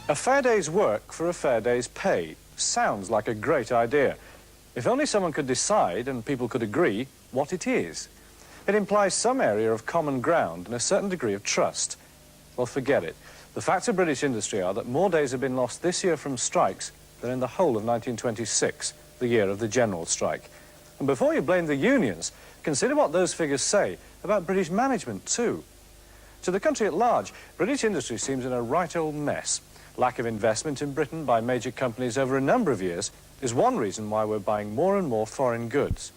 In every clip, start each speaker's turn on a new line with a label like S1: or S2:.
S1: A fair day's work for a fair day's pay sounds like a great idea. If only someone could decide and people could agree what it is. It implies some area of common ground and a certain degree of trust. Well, forget it. The facts of British industry are that more days have been lost this year from strikes than in the whole of 1926, the year of the general strike. And before you blame the unions, consider what those figures say about British management too. To the country at large, British industry seems in a right old mess. Lack of investment in Britain by major companies over a number of years is one reason why we're buying more and more foreign goods.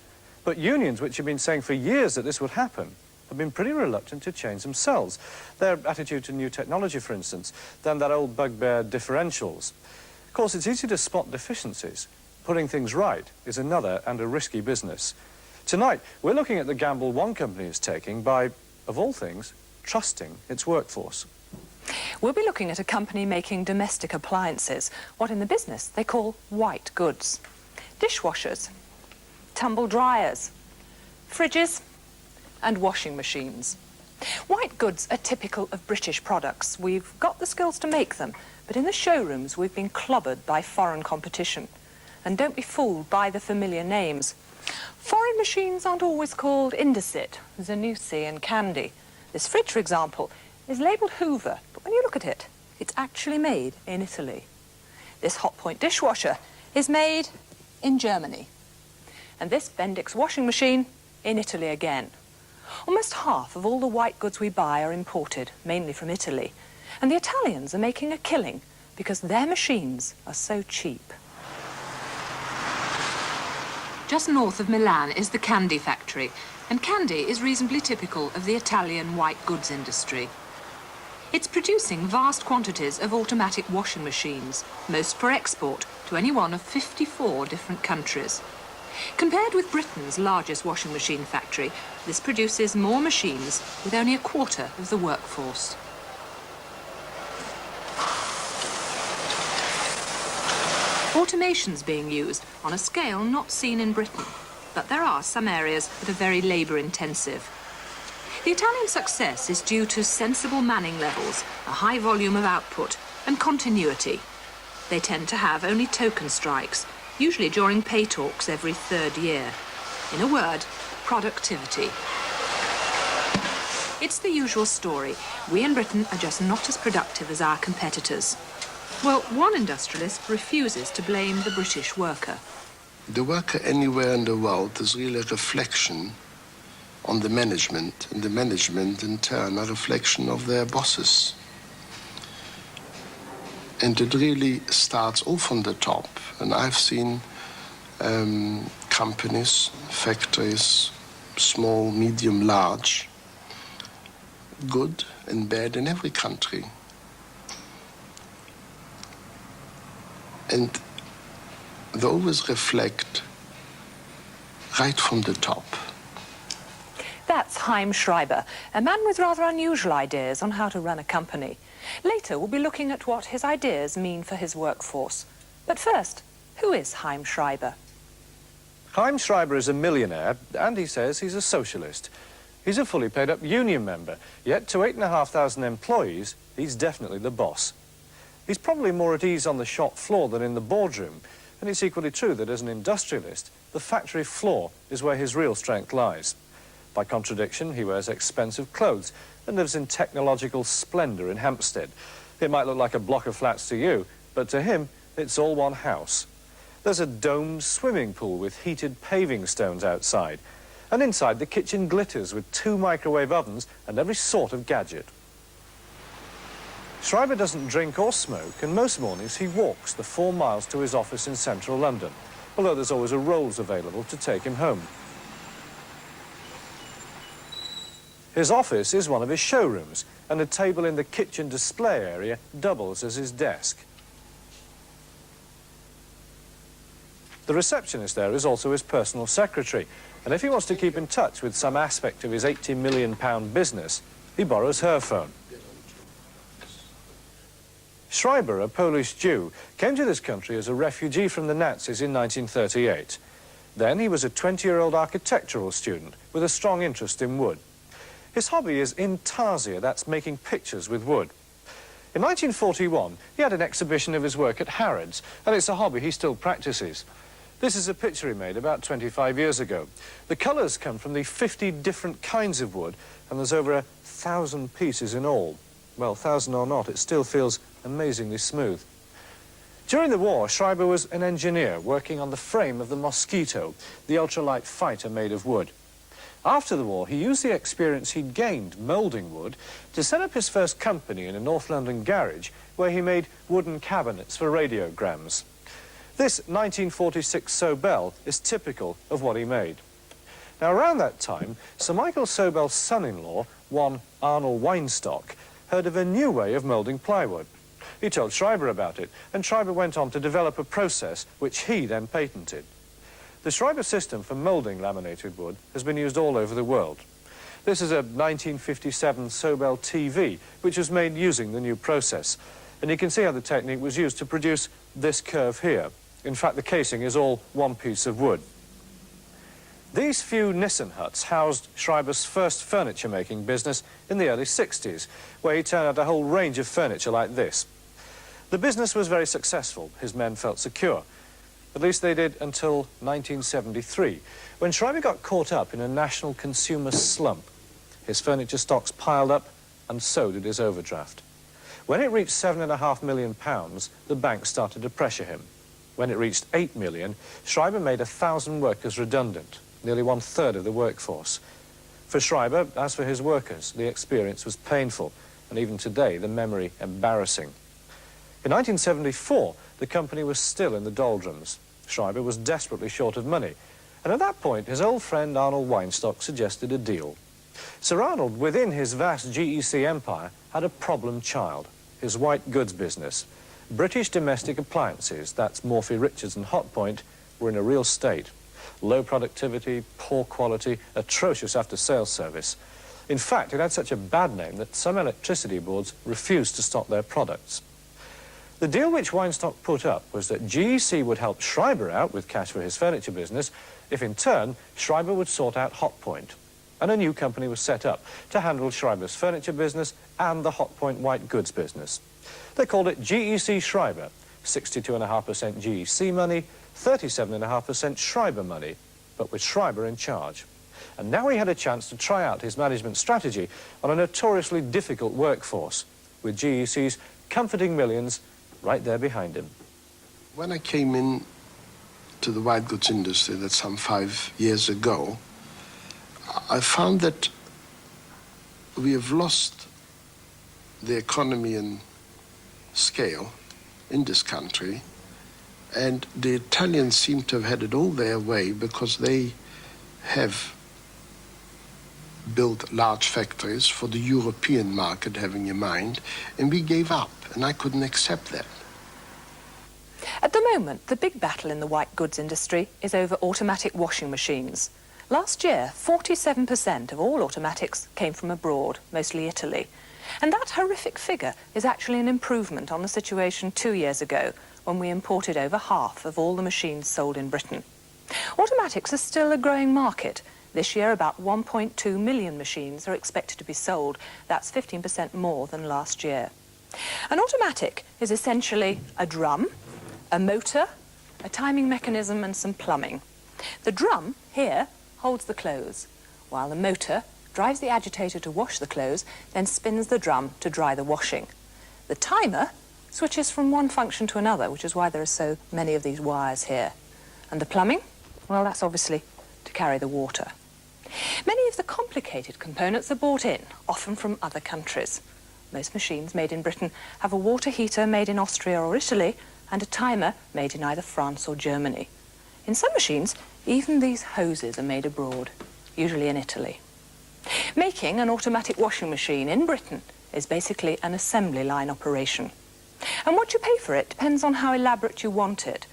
S1: But unions, which have been saying for years that this would happen, have been pretty reluctant to change themselves. Their attitude to new technology, for instance, than that old bugbear differentials. Of course, it's easy to spot deficiencies. Putting things right is another and a risky business. Tonight, we're looking at the gamble one company is taking by, of all things, trusting its workforce.
S2: We'll be looking at a company making domestic appliances, what in the business they call white goods. Dishwashers, tumble dryers, fridges and washing machines. White goods are typical of British products. We've got the skills to make them, but in the showrooms we've been clobbered by foreign competition. And don't be fooled by the familiar names. Foreign machines aren't always called Indesit, Zanussi and Candy. This fridge, for example, is labelled Hoover, but when you look at it, it's actually made in Italy. This Hot Point dishwasher is made in Germany. And this Bendix washing machine in Italy again. Almost half of all the white goods we buy are imported, mainly from Italy. And the Italians are making a killing because their machines are so cheap. Just north of Milan is the Candy factory, and Candy is reasonably typical of the Italian white goods industry. It's producing vast quantities of automatic washing machines, most for export to any one of 54 different countries. Compared with Britain's largest washing machine factory, this produces more machines with only a quarter of the workforce. Automation's being used on a scale not seen in Britain, but there are some areas that are very labour-intensive. The Italian success is due to sensible manning levels, a high volume of output, and continuity. They tend to have only token strikes, usually during pay talks every third year. In a word, productivity. It's the usual story. We in Britain are just not as productive as our competitors. Well, one industrialist refuses to blame the British worker.
S3: The worker anywhere in the world is really a reflection on the management, and the management in turn a reflection of their bosses. And it really starts all from the top. And I've seen companies, factories, small, medium, large, good and bad in every country. And they always reflect right from the top.
S2: That's Chaim Schreiber, a man with rather unusual ideas on how to run a company. Later, we'll be looking at what his ideas mean for his workforce. But first, who is Chaim Schreiber?
S1: Chaim Schreiber is a millionaire, and he says he's a socialist. He's a fully paid-up union member, yet to 8,500 employees, he's definitely the boss. He's probably more at ease on the shop floor than in the boardroom, and it's equally true that as an industrialist, the factory floor is where his real strength lies. By contradiction, he wears expensive clothes and lives in technological splendour in Hampstead. It might look like a block of flats to you, but to him, it's all one house. There's a domed swimming pool with heated paving stones outside, and inside the kitchen glitters with 2 microwave ovens and every sort of gadget. Schreiber doesn't drink or smoke, and most mornings he walks the 4 miles to his office in central London, although there's always a Rolls available to take him home. His office is one of his showrooms, and a table in the kitchen display area doubles as his desk. The receptionist there is also his personal secretary, and if he wants to keep in touch with some aspect of his £80 million business, he borrows her phone. Schreiber, a Polish Jew, came to this country as a refugee from the Nazis in 1938. Then he was a 20-year-old architectural student with a strong interest in wood. His hobby is intarsia, that's making pictures with wood. In 1941, he had an exhibition of his work at Harrods, and it's a hobby he still practices. This is a picture he made about 25 years ago. The colours come from the 50 different kinds of wood, and there's over 1,000 pieces in all. Well, 1,000 or not, it still feels amazingly smooth. During the war, Schreiber was an engineer working on the frame of the Mosquito, the ultralight fighter made of wood. After the war, he used the experience he'd gained moulding wood to set up his first company in a North London garage where he made wooden cabinets for radiograms. This 1946 Sobel is typical of what he made. Now, around that time, Sir Michael Sobel's son-in-law, one Arnold Weinstock, heard of a new way of moulding plywood. He told Schreiber about it, and Schreiber went on to develop a process which he then patented. The Schreiber system for moulding laminated wood has been used all over the world. This is a 1957 Sobel TV, which was made using the new process. And you can see how the technique was used to produce this curve here. In fact, the casing is all one piece of wood. These few Nissen huts housed Schreiber's first furniture-making business in the early 60s, where he turned out a whole range of furniture like this. The business was very successful. His men felt secure. At least they did until 1973, when Schreiber got caught up in a national consumer slump. His furniture stocks piled up, and so did his overdraft. When it reached £7.5 million, the bank started to pressure him. When it reached £8 million, Schreiber made 1,000 workers redundant, nearly one-third of the workforce. For Schreiber, as for his workers, the experience was painful, and even today, the memory embarrassing. In 1974, the company was still in the doldrums. Schreiber was desperately short of money, and at that point, his old friend Arnold Weinstock suggested a deal. Sir Arnold, within his vast GEC empire, had a problem child, his white goods business. British domestic appliances, that's Morphy Richards and Hotpoint, were in a real state. Low productivity, poor quality, atrocious after-sales service. In fact, it had such a bad name that some electricity boards refused to stock their products. The deal which Weinstock put up was that GEC would help Schreiber out with cash for his furniture business if, in turn, Schreiber would sort out Hotpoint. And a new company was set up to handle Schreiber's furniture business and the Hotpoint white goods business. They called it GEC Schreiber, 62.5% GEC money, 37.5% Schreiber money, but with Schreiber in charge. And now he had a chance to try out his management strategy on a notoriously difficult workforce, with GEC's comforting millions right there behind him.
S3: When I came in to the white goods industry, that's some 5 years ago, I found that we have lost the economy and scale in this country, and the Italians seem to have had it all their way because they have built large factories for the European market, having in mind, and we gave up, and I couldn't accept that.
S2: At the moment, the big battle in the white goods industry is over automatic washing machines. Last year, 47% of all automatics came from abroad, mostly Italy. And that horrific figure is actually an improvement on the situation 2 years ago, when we imported over half of all the machines sold in Britain. Automatics are still a growing market. This year, about 1.2 million machines are expected to be sold. That's 15% more than last year. An automatic is essentially a drum, a motor, a timing mechanism and some plumbing. The drum, here, holds the clothes, while the motor drives the agitator to wash the clothes, then spins the drum to dry the washing. The timer switches from one function to another, which is why there are so many of these wires here. And the plumbing? Well, that's obviously to carry the water. Many of the complicated components are bought in, often from other countries. Most machines made in Britain have a water heater made in Austria or Italy and a timer made in either France or Germany. In some machines, even these hoses are made abroad, usually in Italy. Making an automatic washing machine in Britain is basically an assembly line operation. And what you pay for it depends on how elaborate you want it.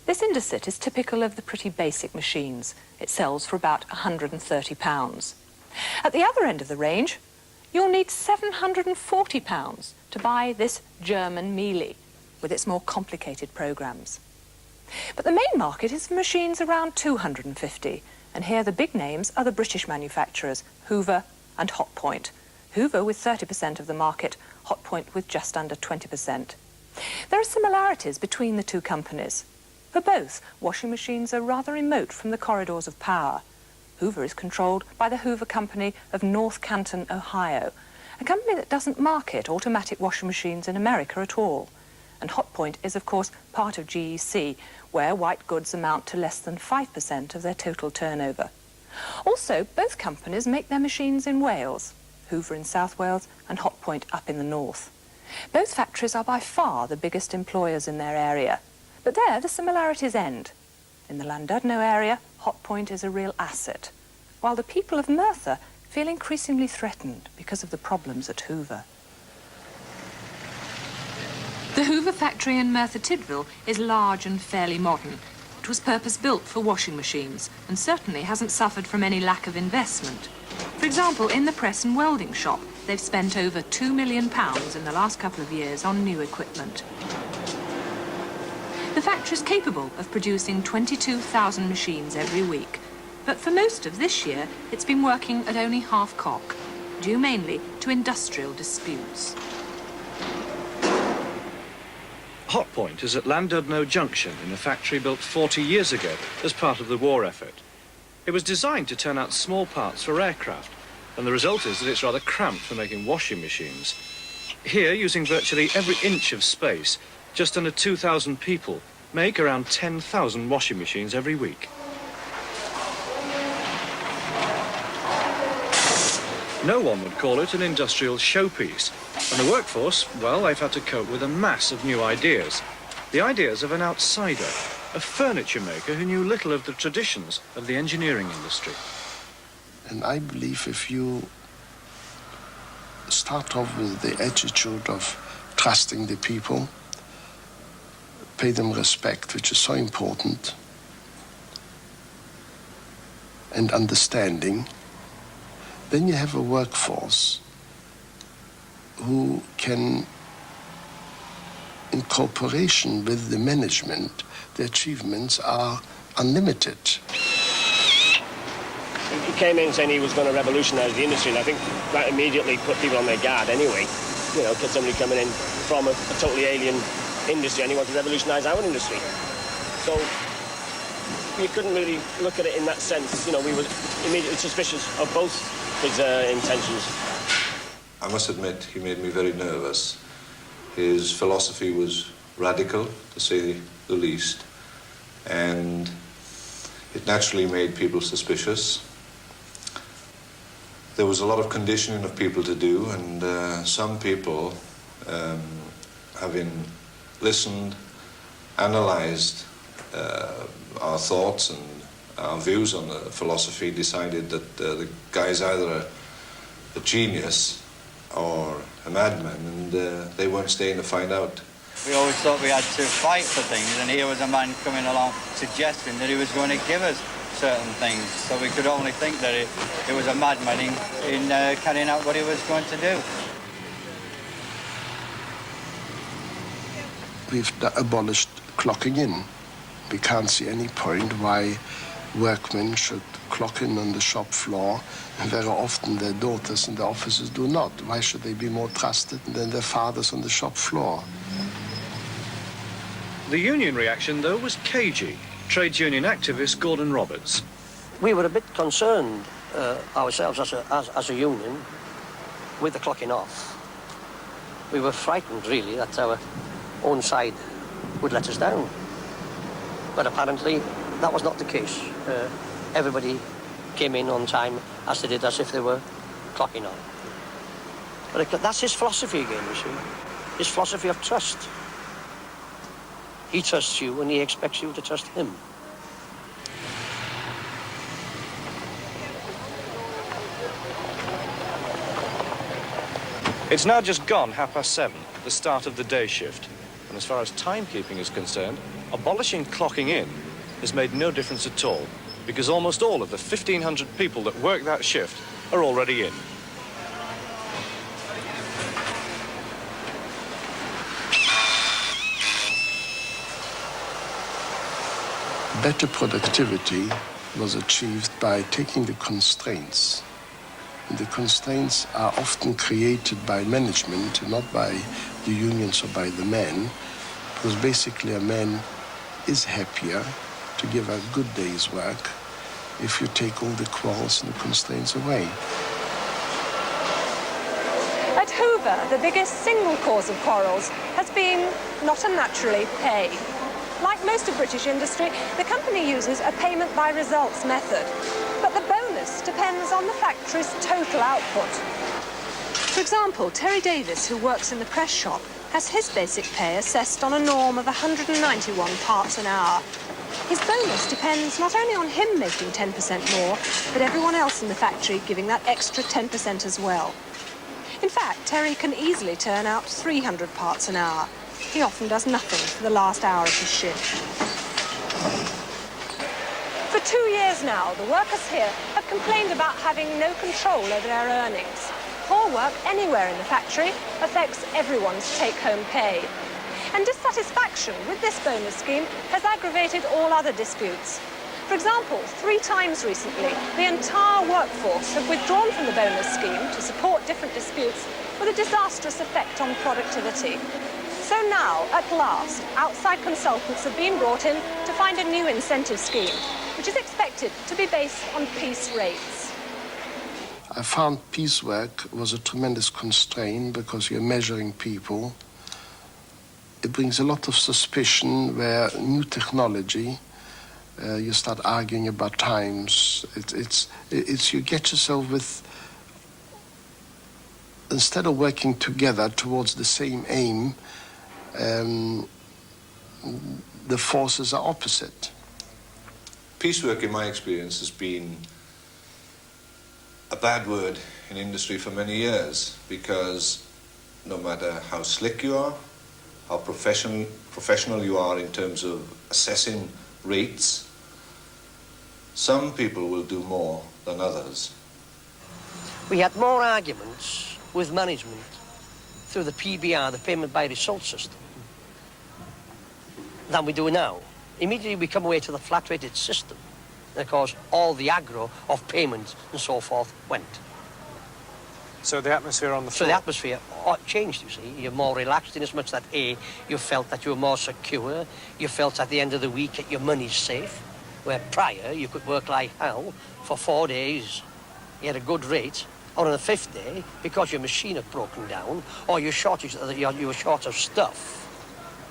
S2: This Indesit is typical of the pretty basic machines. It sells for about £130. At the other end of the range, you'll need £740 to buy this German Mealy with its more complicated programmes. But the main market is for machines around 250, and here the big names are the British manufacturers, Hoover and Hotpoint. Hoover with 30% of the market, Hotpoint with just under 20%. There are similarities between the two companies. For both, washing machines are rather remote from the corridors of power. Hoover is controlled by the Hoover Company of North Canton, Ohio, a company that doesn't market automatic washing machines in America at all. And Hotpoint is, of course, part of GEC, where white goods amount to less than 5% of their total turnover. Also, both companies make their machines in Wales, Hoover in South Wales and Hotpoint up in the north. Both factories are by far the biggest employers in their area, but there the similarities end. In the Llandudno area, Hotpoint is a real asset, while the people of Merthyr feel increasingly threatened because of the problems at Hoover. The Hoover factory in Merthyr Tydfil is large and fairly modern. It was purpose-built for washing machines and certainly hasn't suffered from any lack of investment. For example, in the press and welding shop, they've spent over £2 million in the last couple of years on new equipment. The factory is capable of producing 22,000 machines every week, but for most of this year, it's been working at only half cock, due mainly to industrial disputes.
S1: Hotpoint is at Llandudno Junction in a factory built 40 years ago as part of the war effort. It was designed to turn out small parts for aircraft, and the result is that it's rather cramped for making washing machines. Here, using virtually every inch of space, just under 2,000 people make around 10,000 washing machines every week. No one would call it an industrial showpiece. And the workforce, well, they've had to cope with a mass of new ideas. The ideas of an outsider, a furniture maker who knew little of the traditions of the engineering industry.
S3: And I believe if you start off with the attitude of trusting the people, pay them respect, which is so important, and understanding, then you have a workforce who can, in cooperation with the management, the achievements are unlimited.
S4: He came in saying he was going to revolutionise the industry, and I think that immediately put people on their guard anyway. You know, because somebody coming in from a totally alien industry and he wanted to revolutionise our industry. So you couldn't really look at it in that sense. You know, we were immediately suspicious of both his intentions.
S5: I must admit, he made me very nervous. His philosophy was radical, to say the least, and it naturally made people suspicious. There was a lot of conditioning of people to do, and some people, having listened, analysed our thoughts and our views on the philosophy, decided that the guy's either a genius or a madman, and they weren't staying to find out.
S6: We always thought we had to fight for things, and here was a man coming along suggesting that he was going to give us certain things, so we could only think that it was a madman in carrying out what he was going to do.
S3: We've abolished clocking in. We can't see any point why workmen should clock in on the shop floor, and very often their daughters in the offices do not. Why should they be more trusted than their fathers on the shop floor?
S1: The union reaction, though, was cagey. Trades union activist Gordon Roberts.
S7: We were a bit concerned ourselves as a union with the clocking off. We were frightened, really, that our own side would let us down. But apparently, that was not the case. Everybody came in on time as they did, as if they were clocking on. But that's his philosophy again, you see. His philosophy of trust. He trusts you and he expects you to trust him.
S1: It's now just gone 7:30, the start of the day shift. And and as far as timekeeping is concerned, abolishing clocking in has made no difference at all, because almost all of the 1,500 people that work that shift are already in.
S3: Better productivity was achieved by taking the constraints. And the constraints are often created by management, not by the unions or by the men, because basically a man is happier to give a good day's work if you take all the quarrels and the constraints away.
S2: At Hoover, the biggest single cause of quarrels has been, not unnaturally, pay. Like most of British industry, the company uses a payment by results method, but the bonus depends on the factory's total output. For example, Terry Davis, who works in the press shop, has his basic pay assessed on a norm of 191 parts an hour. His bonus depends not only on him making 10% more, but everyone else in the factory giving that extra 10% as well. In fact, Terry can easily turn out 300 parts an hour. He often does nothing for the last hour of his shift. For 2 years now, the workers here have complained about having no control over their earnings. Poor work anywhere in the factory affects everyone's take-home pay. And dissatisfaction with this bonus scheme has aggravated all other disputes. For example, 3 times recently, the entire workforce have withdrawn from the bonus scheme to support different disputes with a disastrous effect on productivity. So now, at last, outside consultants have been brought in to find a new incentive scheme, which is expected to be based on piece rates.
S3: I found piecework was a tremendous constraint because you're measuring people. It brings a lot of suspicion where new technology, you start arguing about times. It's you get yourself with, instead of working together towards the same aim, the forces are opposite.
S5: Piecework, in my experience, has been a bad word in industry for many years, because no matter how slick you are, how professional you are in terms of assessing rates, some people will do more than others.
S7: We had more arguments with management through the PBR, the payment by result system, than we do now. Immediately we come away to the flat-rated system, and of course all the aggro of payments and so forth went.
S1: So the atmosphere on the floor...
S7: So the atmosphere changed, you see. You're more relaxed in as much that, A, you felt that you were more secure, you felt at the end of the week that your money's safe, where prior you could work like hell for 4 days, you had a good rate, or on the 5th day, because your machine had broken down, or you were short of stuff,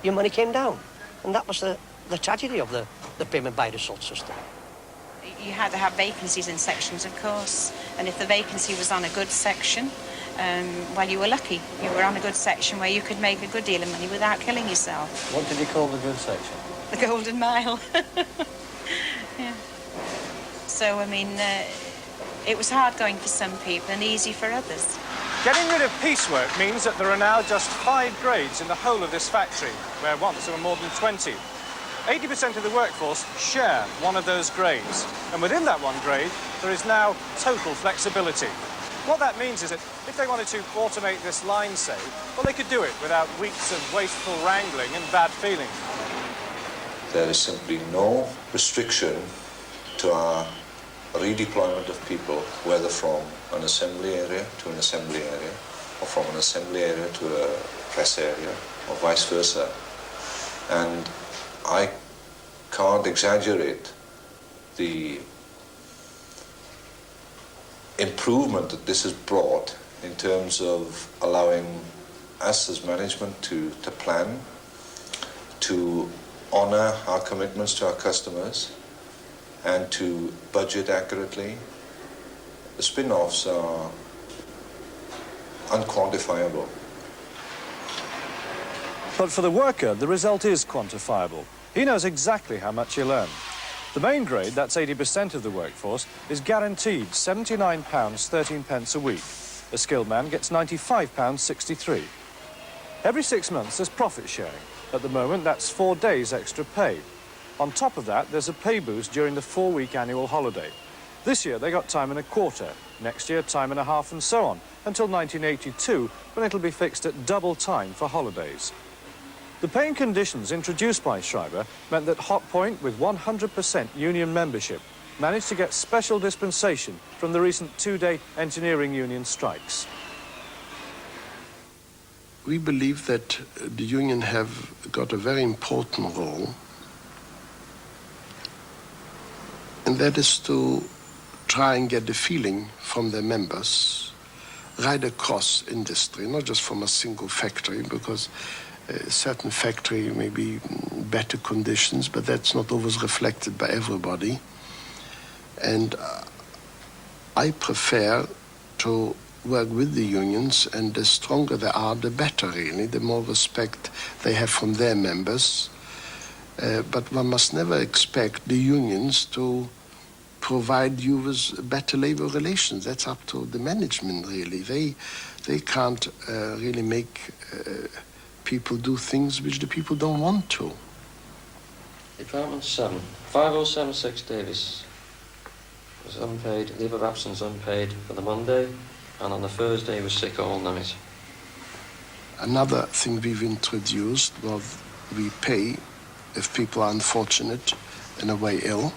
S7: your money came down. And that was the tragedy of the payment by result system.
S8: You had to have vacancies in sections, of course, and if the vacancy was on a good section, well, you were lucky. You were on a good section where you could make a good deal of money without killing yourself.
S1: What did you call the good section?
S8: The Golden Mile. Yeah. So, I mean, it was hard going for some people and easy for others.
S1: Getting rid of piecework means that there are now just 5 grades in the whole of this factory, where once there were more than 20. 80% of the workforce share one of those grades, and within that one grade, there is now total flexibility. What that means is that if they wanted to automate this line, say, well, they could do it without weeks of wasteful wrangling and bad feeling.
S5: There is simply no restriction to our redeployment of people, whether from an assembly area to an assembly area, or from an assembly area to a press area, or vice versa. And I can't exaggerate the improvement that this has brought in terms of allowing us as management to plan, to honor our commitments to our customers, and to budget accurately. The spin-offs are unquantifiable.
S1: But for the worker, the result is quantifiable. He knows exactly how much he'll earn. The main grade, that's 80% of the workforce, is guaranteed £79.13 a week. A skilled man gets £95.63. Every 6 months, there's profit sharing. At the moment, that's 4 days extra pay. On top of that, there's a pay boost during the 4-week annual holiday. This year, they got time and a quarter. Next year, time and a half, and so on, until 1982, when it'll be fixed at double time for holidays. The pay and conditions introduced by Schreiber meant that Hot Point, with 100% union membership, managed to get special dispensation from the recent 2-day engineering union strikes.
S3: We believe that the union have got a very important role, and that is to try and get the feeling from their members right across industry, not just from a single factory, because a certain factory may be better conditions, but that's not always reflected by everybody. And I prefer to work with the unions, and the stronger they are, the better, really, the more respect they have from their members. But one must never expect the unions to provide you with better labor relations. That's up to the management, really. They can't really make people do things which the people don't want to.
S9: Department 7, 5076 Davis. Was unpaid, leave of absence unpaid for the Monday, and on the Thursday he was sick all night.
S3: Another thing we've introduced was we pay if people are unfortunate and away ill,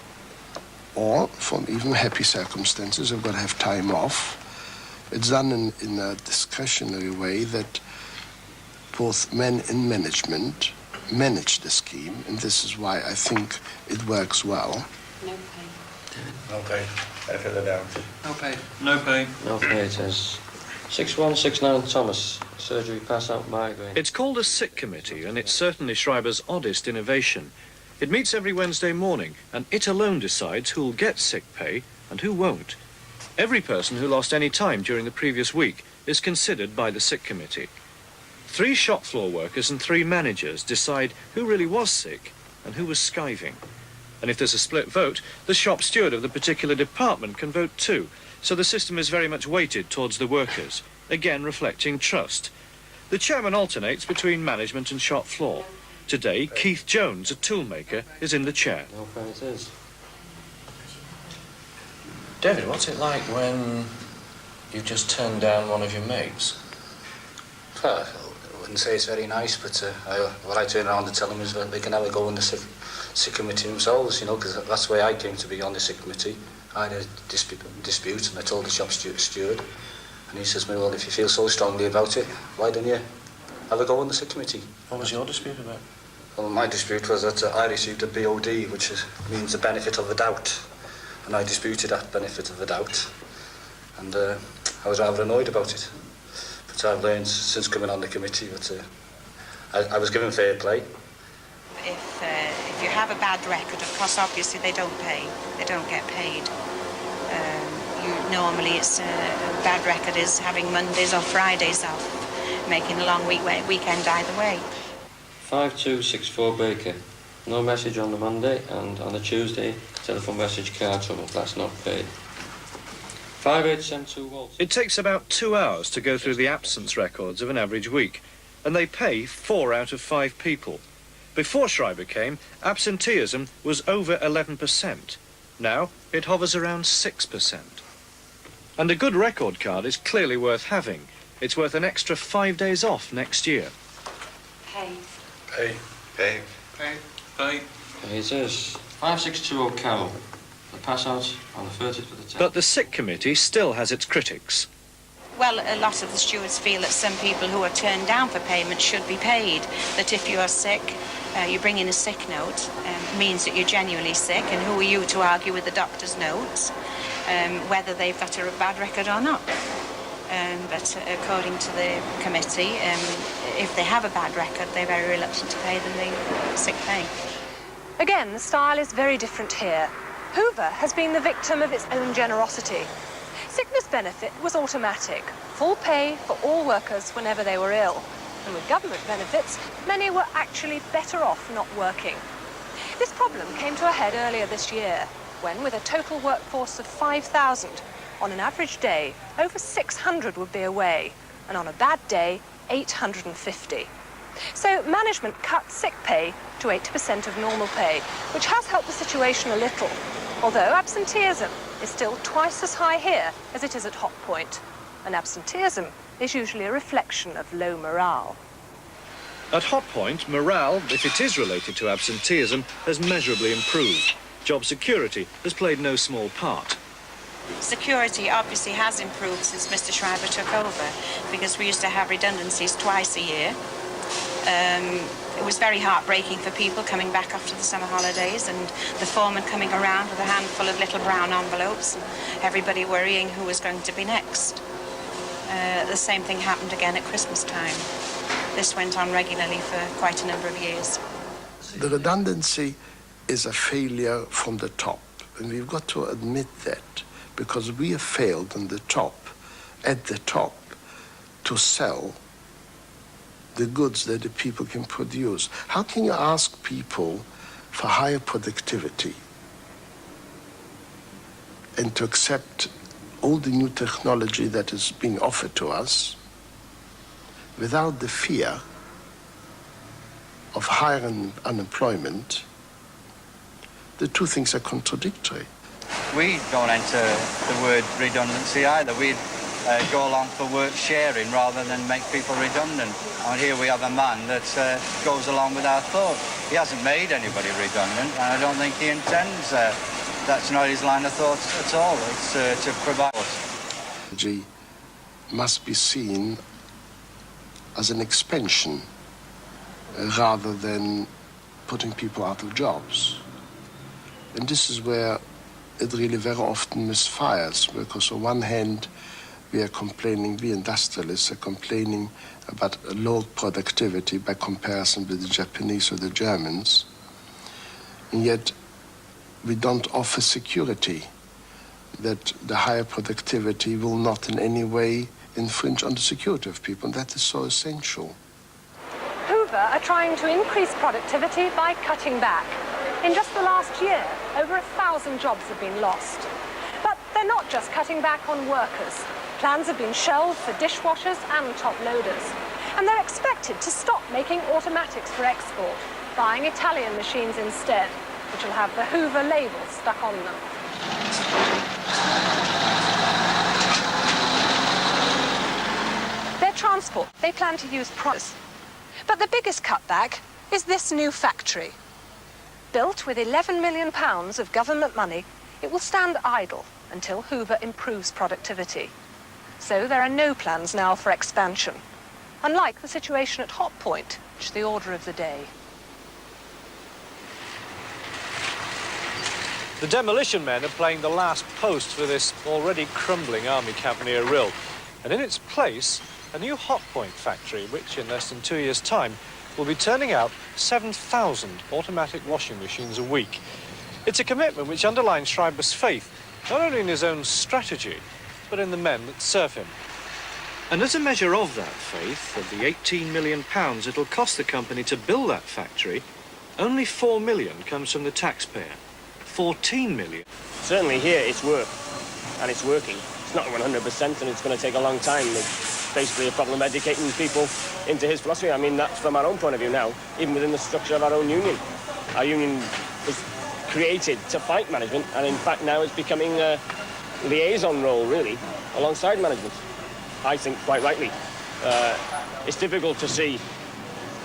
S3: or from even happy circumstances, they've got to have time off. It's done in a discretionary way that both men in management manage the scheme, and this is why I think it works well.
S8: No pay.
S10: No pay. I fill it down.
S6: No pay.
S10: No pay.
S9: No pay, it says. 6169 Thomas, surgery pass out migraine.
S1: It's called a sick committee, and it's certainly Schreiber's oddest innovation. It meets every Wednesday morning, and it alone decides who'll get sick pay and who won't. Every person who lost any time during the previous week is considered by the sick committee. 3 shop floor workers and 3 managers decide who really was sick and who was skiving. And if there's a split vote, the shop steward of the particular department can vote too. So the system is very much weighted towards the workers, again reflecting trust. The chairman alternates between management and shop floor. Today, Keith Jones, a toolmaker, is in the chair.
S9: No pay it is.
S10: David, what's it like when you just turned down one of your mates?
S11: Well, I wouldn't say it's very nice, but what I turn around and tell them is that they can have a go on the sick committee themselves, you know, because that's the way I came to be on the sick committee. I had a dispute, and I told the shop steward, and he says to me, well, if you feel so strongly about it, why don't you have a go on the sick committee?
S10: What was your dispute about?
S11: Well, my dispute was that I received a BOD, which means the benefit of the doubt, and I disputed that benefit of the doubt, and I was rather annoyed about it. But I've learned since coming on the committee that I was given fair play.
S8: If you have a bad record, of course, obviously they don't pay. They don't get paid. Normally it's a bad record is having Mondays or Fridays off, making a long weekend either way.
S9: 5264 Baker. No message on the Monday, and on the Tuesday, telephone message car trouble. That's not paid. 5872 Walton.
S1: It takes about 2 hours to go through the absence records of an average week, and they pay 4 out of 5 people. Before Schreiber came, absenteeism was over 11%. Now it hovers around 6%. And a good record card is clearly worth having. It's worth an extra 5 days off next year.
S8: Pay.
S10: Pay. Pay. Pay. Pay.
S9: Pay it is. 5620 Carroll. The pass out on the 30th of the 10th.
S1: But the sick committee still has its critics.
S8: Well, a lot of the stewards feel that some people who are turned down for payment should be paid. That if you are sick, you bring in a sick note, means that you're genuinely sick, and who are you to argue with the doctor's notes, whether they've got a bad record or not. But according to the committee, if they have a bad record, they're very reluctant to pay them the sick pay.
S2: Again, the style is very different here. Hoover has been the victim of its own generosity. Sickness benefit was automatic, full pay for all workers whenever they were ill. And with government benefits, many were actually better off not working. This problem came to a head earlier this year, when with a total workforce of 5,000, on an average day, over 600 would be away, and on a bad day, 850. So management cut sick pay to 80% of normal pay, which has helped the situation a little, although absenteeism is still twice as high here as it is at Hot Point. And absenteeism is usually a reflection of low morale.
S1: At Hot Point, morale, if it is related to absenteeism, has measurably improved. Job security has played no small part.
S8: Security obviously has improved since Mr. Schreiber took over, because we used to have redundancies twice a year. It was very heartbreaking for people coming back after the summer holidays, and the foreman coming around with a handful of little brown envelopes, and everybody worrying who was going to be next. The same thing happened again at Christmas time. This went on regularly for quite a number of years.
S3: The redundancy is a failure from the top, and we've got to admit that, because we have failed on the top, at the top, to sell the goods that the people can produce. How can you ask people for higher productivity and to accept all the new technology that is being offered to us without the fear of higher unemployment? The two things are contradictory.
S6: We don't enter the word redundancy either. We go along for work sharing rather than make people redundant. And here we have a man that goes along with our thought. He hasn't made anybody redundant, and I don't think he intends. That's not his line of thought at all. It's to provide.
S3: Technology must be seen as an expansion rather than putting people out of jobs. And this is where it really very often misfires, because on one hand, we industrialists are complaining about low productivity by comparison with the Japanese or the Germans, and yet we don't offer security that the higher productivity will not in any way infringe on the security of people, and that is so essential.
S2: Hoover are trying to increase productivity by cutting back. In just the last year, over 1,000 jobs have been lost. But they're not just cutting back on workers. Plans have been shelved for dishwashers and top loaders. And they're expected to stop making automatics for export, buying Italian machines instead, which will have the Hoover label stuck on them. Their transport, they plan to use products. But the biggest cutback is this new factory. Built with £11 million of government money, it will stand idle until Hoover improves productivity. So there are no plans now for expansion, unlike the situation at Hot Point, which is the order of the day.
S1: The demolition men are playing the last post for this already crumbling Army Cavalier rill. And in its place, a new Hot Point factory, which in less than 2 years' time will be turning out 7,000 automatic washing machines a week. It's a commitment which underlines Schreiber's faith, not only in his own strategy, but in the men that serve him. And as a measure of that faith, of the £18 million it'll cost the company to build that factory, only £4 million comes from the taxpayer. 14 million.
S4: Certainly here it's work, and it's working. It's not 100%, and it's going to take a long time. It's basically a problem educating people into his philosophy. I mean, that's from our own point of view now, even within the structure of our own union. Our union was created to fight management, and in fact now it's becoming a liaison role, really, alongside management. I think quite rightly. It's difficult to see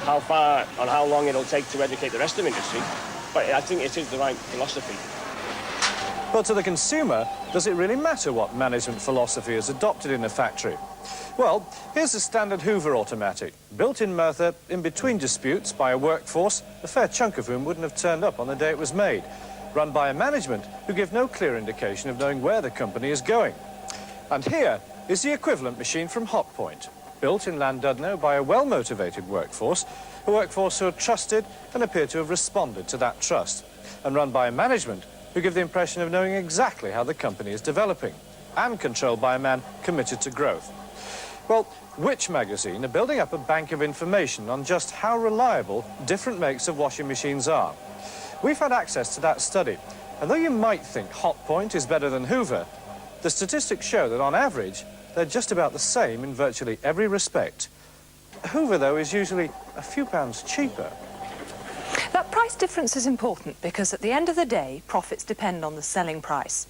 S4: how far and how long it'll take to educate the rest of industry, but I think it is the right philosophy.
S1: But to the consumer, does it really matter what management philosophy is adopted in a factory? Well, here's a standard Hoover automatic, built in Merthyr in between disputes by a workforce, a fair chunk of whom wouldn't have turned up on the day it was made, run by a management who give no clear indication of knowing where the company is going. And here is the equivalent machine from Hot Point, built in Llandudno by a well-motivated workforce, a workforce who are trusted and appear to have responded to that trust, and run by a management who give the impression of knowing exactly how the company is developing, and controlled by a man committed to growth. Well, Which magazine are building up a bank of information on just how reliable different makes of washing machines are. We've had access to that study, and though you might think Hot Point is better than Hoover, the statistics show that on average, they're just about the same in virtually every respect. Hoover, though, is usually a few pounds cheaper.
S2: That price difference is important because at the end of the day, profits depend on the selling price.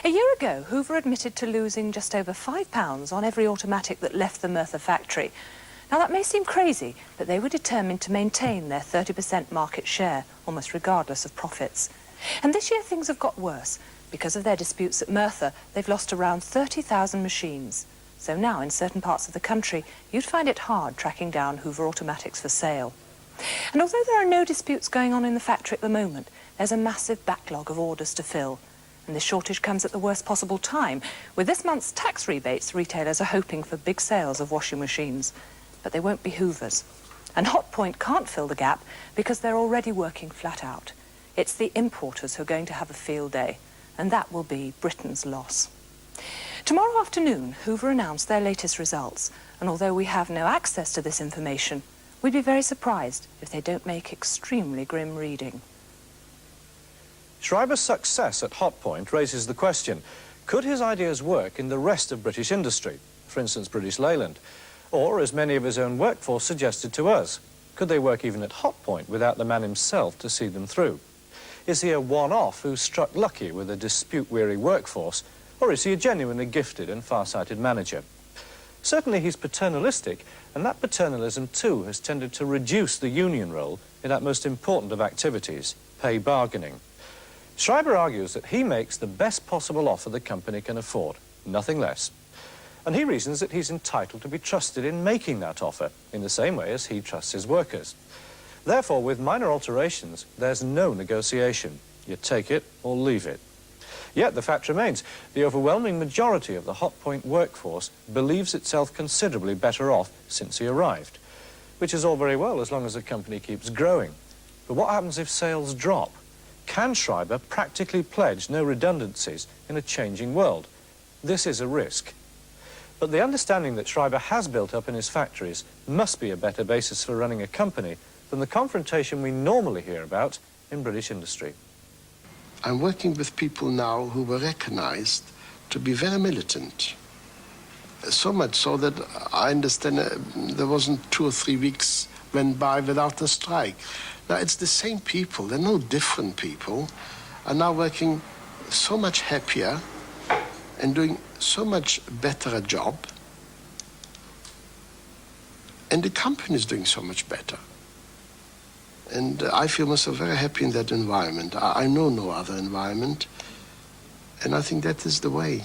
S2: A year ago, Hoover admitted to losing just over £5 on every automatic that left the Merthyr factory. Now, that may seem crazy, but they were determined to maintain their 30% market share, almost regardless of profits. And this year, things have got worse. Because of their disputes at Merthyr, they've lost around 30,000 machines. So now, in certain parts of the country, you'd find it hard tracking down Hoover automatics for sale. And although there are no disputes going on in the factory at the moment, there's a massive backlog of orders to fill. And this shortage comes at the worst possible time. With this month's tax rebates, retailers are hoping for big sales of washing machines. But they won't be Hoovers. And Hotpoint can't fill the gap because they're already working flat out. It's the importers who are going to have a field day, and that will be Britain's loss. Tomorrow afternoon, Hoover announced their latest results, and although we have no access to this information, we'd be very surprised if they don't make extremely grim reading.
S1: Schreiber's success at Hotpoint raises the question, could his ideas work in the rest of British industry, for instance, British Leyland? Or, as many of his own workforce suggested to us, could they work even at Hotpoint without the man himself to see them through? Is he a one-off who struck lucky with a dispute-weary workforce, or is he a genuinely gifted and far-sighted manager? Certainly he's paternalistic, and that paternalism too has tended to reduce the union role in that most important of activities, pay bargaining. Schreiber argues that he makes the best possible offer the company can afford, nothing less. And he reasons that he's entitled to be trusted in making that offer, in the same way as he trusts his workers. Therefore, with minor alterations, there's no negotiation. You take it or leave it. Yet the fact remains, the overwhelming majority of the Hotpoint workforce believes itself considerably better off since he arrived, which is all very well as long as the company keeps growing. But what happens if sales drop? Can Schreiber practically pledge no redundancies in a changing world? This is a risk. But the understanding that Schreiber has built up in his factories must be a better basis for running a company than the confrontation we normally hear about in British industry.
S3: I'm working with people now who were recognized to be very militant. So much so that I understand there wasn't 2 or 3 weeks went by without a strike. Now, it's the same people, they're no different people, are now working so much happier and doing so much better a job. And the company is doing so much better. And I feel myself very happy in that environment. I know no other environment, and I think that is the way.